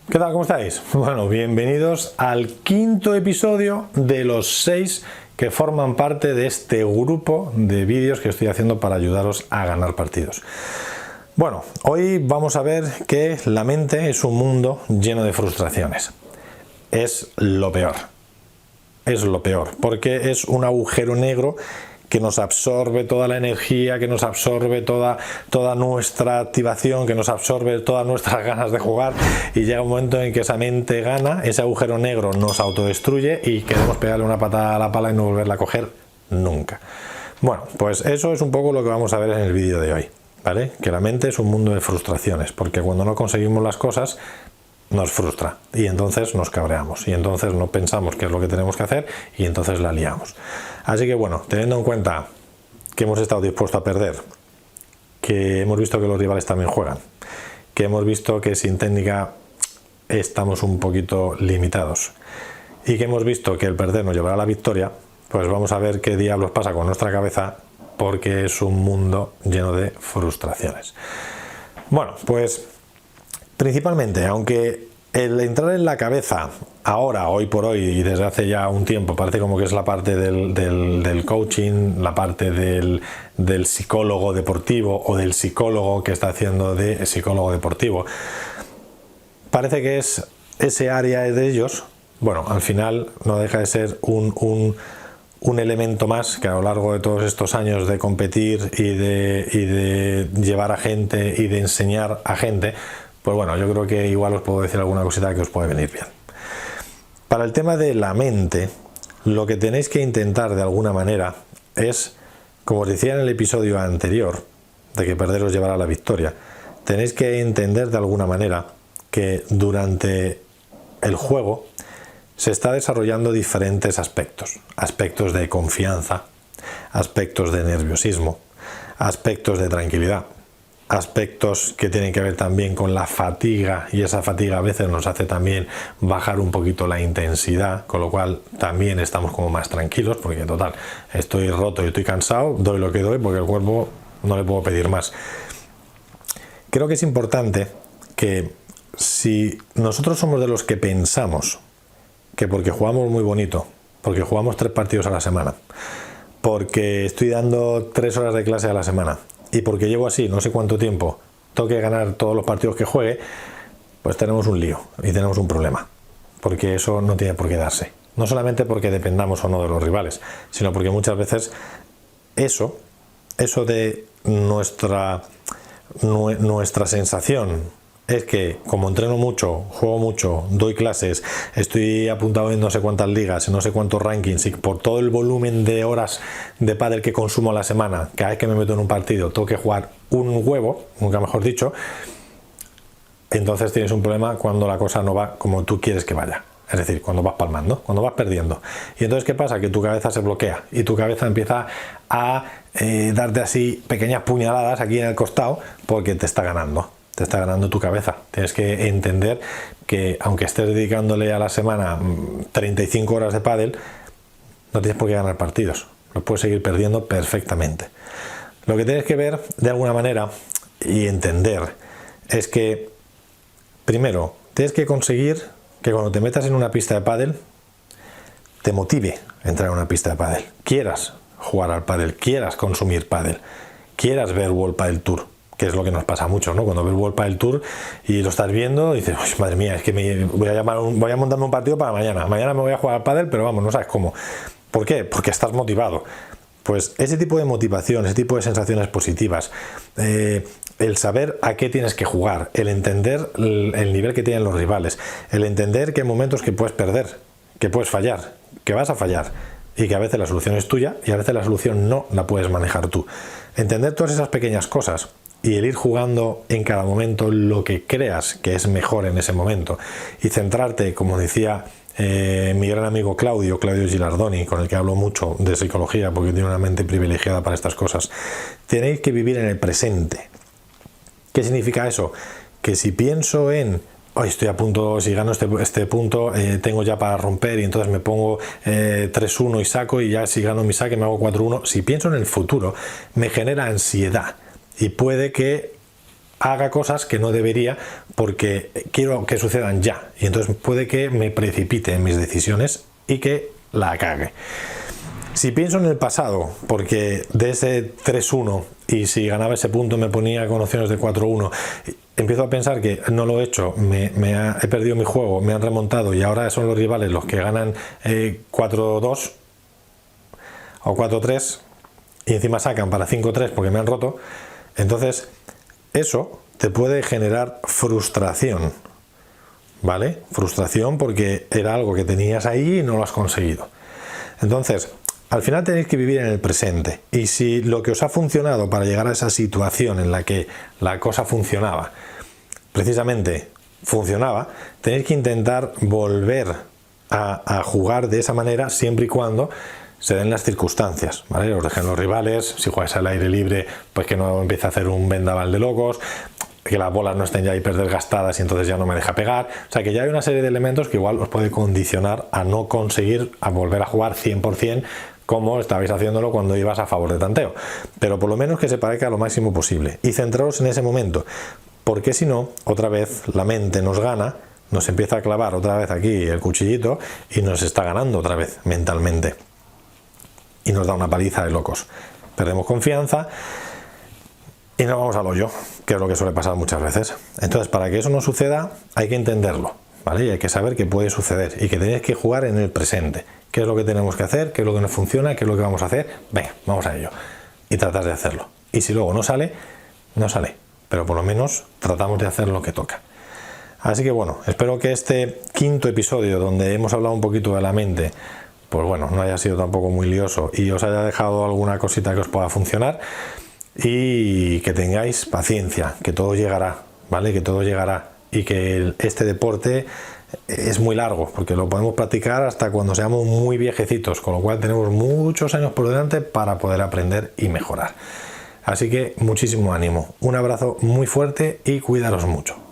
¿Qué tal? ¿Cómo estáis? Bueno, bienvenidos al quinto episodio de los 6 que forman parte de este grupo de vídeos que estoy haciendo para ayudaros a ganar partidos. Bueno, hoy vamos a ver que la mente es un mundo lleno de frustraciones. Es lo peor. Es lo peor, porque es un agujero negro que nos absorbe toda la energía, que nos absorbe toda nuestra activación, que nos absorbe todas nuestras ganas de jugar, y llega un momento en que esa mente gana, ese agujero negro nos autodestruye y queremos pegarle una patada a la pala y no volverla a coger nunca. Bueno, pues eso es un poco lo que vamos a ver en el vídeo de hoy, ¿vale? Que la mente es un mundo de frustraciones, porque cuando no conseguimos las cosas nos frustra y entonces nos cabreamos y entonces no pensamos qué es lo que tenemos que hacer y entonces la liamos. Así que bueno, teniendo en cuenta que hemos estado dispuestos a perder, que hemos visto que los rivales también juegan, que hemos visto que sin técnica estamos un poquito limitados y que hemos visto que el perder nos llevará a la victoria, pues vamos a ver qué diablos pasa con nuestra cabeza, porque es un mundo lleno de frustraciones. Bueno, pues principalmente, aunque el entrar en la cabeza ahora, hoy por hoy y desde hace ya un tiempo, parece como que es la parte del coaching, la parte del psicólogo deportivo o del psicólogo que está haciendo de psicólogo deportivo, parece que es ese área de ellos. Bueno, al final no deja de ser un elemento más que a lo largo de todos estos años de competir y de llevar a gente y de enseñar a gente, pues bueno, yo creo que igual os puedo decir alguna cosita que os puede venir bien. Para el tema de la mente, lo que tenéis que intentar de alguna manera es, como os decía en el episodio anterior, de que perder os llevará a la victoria, tenéis que entender de alguna manera que durante el juego se está desarrollando diferentes aspectos. Aspectos de confianza, aspectos de nerviosismo, aspectos de tranquilidad, aspectos que tienen que ver también con la fatiga, y esa fatiga a veces nos hace también bajar un poquito la intensidad, con lo cual también estamos como más tranquilos, porque total, estoy roto y estoy cansado, doy lo que doy porque el cuerpo no le puedo pedir más. Creo que es importante que si nosotros somos de los que pensamos que porque jugamos muy bonito, porque jugamos 3 partidos a la semana, porque estoy dando 3 horas de clase a la semana y porque llevo así no sé cuánto tiempo, tengo que ganar todos los partidos que juegue, pues tenemos un lío y tenemos un problema, porque eso no tiene por qué darse. No solamente porque dependamos o no de los rivales, sino porque muchas veces eso de nuestra sensación es que como entreno mucho, juego mucho, doy clases, estoy apuntado en no sé cuántas ligas, en no sé cuántos rankings, y por todo el volumen de horas de pádel que consumo a la semana, cada vez que me meto en un partido tengo que jugar un huevo, nunca mejor dicho, entonces tienes un problema cuando la cosa no va como tú quieres que vaya. Es decir, cuando vas palmando, cuando vas perdiendo. Y entonces, ¿qué pasa? Que tu cabeza se bloquea y tu cabeza empieza a darte así pequeñas puñaladas aquí en el costado porque te está ganando. Te está ganando tu cabeza. Tienes que entender que aunque estés dedicándole a la semana 35 horas de pádel, no tienes por qué ganar partidos. Los puedes seguir perdiendo perfectamente. Lo que tienes que ver de alguna manera y entender es que, primero, tienes que conseguir que cuando te metas en una pista de pádel te motive a entrar en una pista de pádel. Quieras jugar al pádel, quieras consumir pádel, quieras ver World Padel Tour, que es lo que nos pasa mucho, ¿no? Cuando ves World Padel Tour y lo estás viendo, dices, madre mía, es que voy a montarme un partido para mañana. Mañana me voy a jugar al pádel, pero vamos, no sabes cómo. ¿Por qué? Porque estás motivado. Pues ese tipo de motivación, ese tipo de sensaciones positivas, el saber a qué tienes que jugar, el entender el nivel que tienen los rivales, el entender que hay momentos que puedes perder, que puedes fallar, que vas a fallar, y que a veces la solución es tuya y a veces la solución no la puedes manejar tú. Entender todas esas pequeñas cosas y el ir jugando en cada momento lo que creas que es mejor en ese momento y centrarte, como decía mi gran amigo Claudio Gilardoni, con el que hablo mucho de psicología porque tiene una mente privilegiada para estas cosas, tenéis que vivir en el presente. ¿Qué significa eso? Que si pienso en hoy estoy a punto, si gano este punto, tengo ya para romper y entonces me pongo 3-1 y saco, y ya si gano mi saque me hago 4-1. Si pienso en el futuro, me genera ansiedad y puede que haga cosas que no debería porque quiero que sucedan ya, y entonces puede que me precipite en mis decisiones y que la cague. Si pienso en el pasado, porque de ese 3-1 y si ganaba ese punto me ponía con opciones de 4-1, empiezo a pensar que no lo he hecho, he perdido mi juego, me han remontado y ahora son los rivales los que ganan 4-2 o 4-3 y encima sacan para 5-3 porque me han roto, entonces eso te puede generar frustración, ¿vale? Frustración porque era algo que tenías ahí y no lo has conseguido. Entonces, al final tenéis que vivir en el presente, y si lo que os ha funcionado para llegar a esa situación en la que la cosa funcionaba, precisamente funcionaba, tenéis que intentar volver a jugar de esa manera siempre y cuando se den las circunstancias, ¿vale? Os dejen los rivales, si jugáis al aire libre, pues que no empiece a hacer un vendaval de locos, que las bolas no estén ya hiper desgastadas y entonces ya no me deja pegar. O sea que ya hay una serie de elementos que igual os puede condicionar a no conseguir a volver a jugar 100% como estabais haciéndolo cuando ibas a favor de tanteo. Pero por lo menos que se parezca lo máximo posible y centraros en ese momento, porque si no, otra vez la mente nos gana, nos empieza a clavar otra vez aquí el cuchillito y nos está ganando otra vez mentalmente. Y nos da una paliza de locos. Perdemos confianza y nos vamos al hoyo, que es lo que suele pasar muchas veces. Entonces, para que eso no suceda, hay que entenderlo, ¿vale? Y hay que saber que puede suceder y que tenéis que jugar en el presente. ¿Qué es lo que tenemos que hacer? ¿Qué es lo que nos funciona? ¿Qué es lo que vamos a hacer? Venga, vamos a ello. Y tratar de hacerlo. Y si luego no sale, no sale. Pero por lo menos tratamos de hacer lo que toca. Así que bueno, espero que este quinto episodio, donde hemos hablado un poquito de la mente, pues bueno, no haya sido tampoco muy lioso y os haya dejado alguna cosita que os pueda funcionar, y que tengáis paciencia, que todo llegará, ¿vale? Que todo llegará, y que este deporte es muy largo, porque lo podemos practicar hasta cuando seamos muy viejecitos, con lo cual tenemos muchos años por delante para poder aprender y mejorar. Así que muchísimo ánimo, un abrazo muy fuerte y cuidaros mucho.